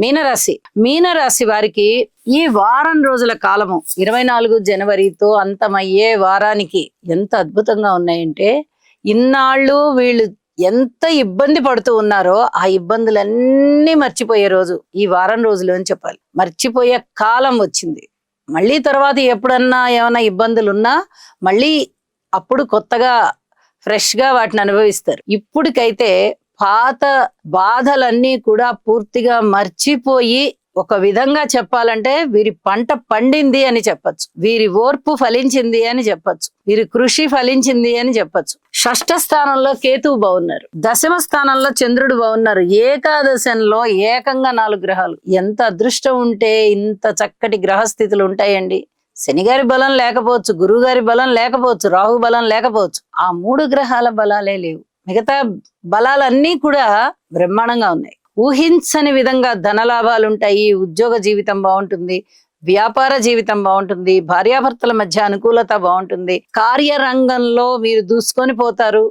మీనరాశి మీనరాశి వారికి ఈ వారం రోజుల కాలము 24 జనవరితో అంతమయ్యే వారానికి ఎంత అద్భుతంగా ఉన్నాయంటే, ఇన్నాళ్ళు వీళ్ళు ఎంత ఇబ్బంది పడుతూ ఉన్నారో ఆ ఇబ్బందులన్నీ మర్చిపోయే రోజు ఈ వారం రోజులు అని చెప్పాలి. మర్చిపోయే కాలం వచ్చింది. మళ్ళీ తర్వాత ఎప్పుడన్నా ఏమైనా ఇబ్బందులు ఉన్నా మళ్ళీ అప్పుడు కొత్తగా ఫ్రెష్ గా వాటిని అనుభవిస్తారు. ఇప్పటికైతే పాత బాధలన్నీ కూడా పూర్తిగా మర్చిపోయి, ఒక విధంగా చెప్పాలంటే వీరి పంట పండింది అని చెప్పొచ్చు, వీరి ఓర్పు ఫలించింది అని చెప్పొచ్చు, వీరి కృషి ఫలించింది అని చెప్పొచ్చు. షష్ఠ స్థానంలో కేతువు బాగున్నారు, దశమ స్థానంలో చంద్రుడు బాగున్నారు, ఏకాదశంలో ఏకంగా 4 గ్రహాలు. ఎంత అదృష్టం ఉంటే ఇంత చక్కటి గ్రహస్థితులు ఉంటాయండి. శనిగారి బలం లేకపోవచ్చు, గురువు గారి బలం లేకపోవచ్చు, రాహు బలం లేకపోవచ్చు, ఆ 3 గ్రహాల బలాలే లేవు. మిగతా బలాలన్నీ కూడా బ్రహ్మాండంగా ఉన్నాయి. ఊహించని విధంగా ధనలాభాలు ఉంటాయి, ఉద్యోగ జీవితం బాగుంటుంది, వ్యాపార జీవితం బాగుంటుంది, భార్యాభర్తల మధ్య అనుకూలత బాగుంటుంది, కార్యరంగంలో మీరు దూసుకొని పోతారు,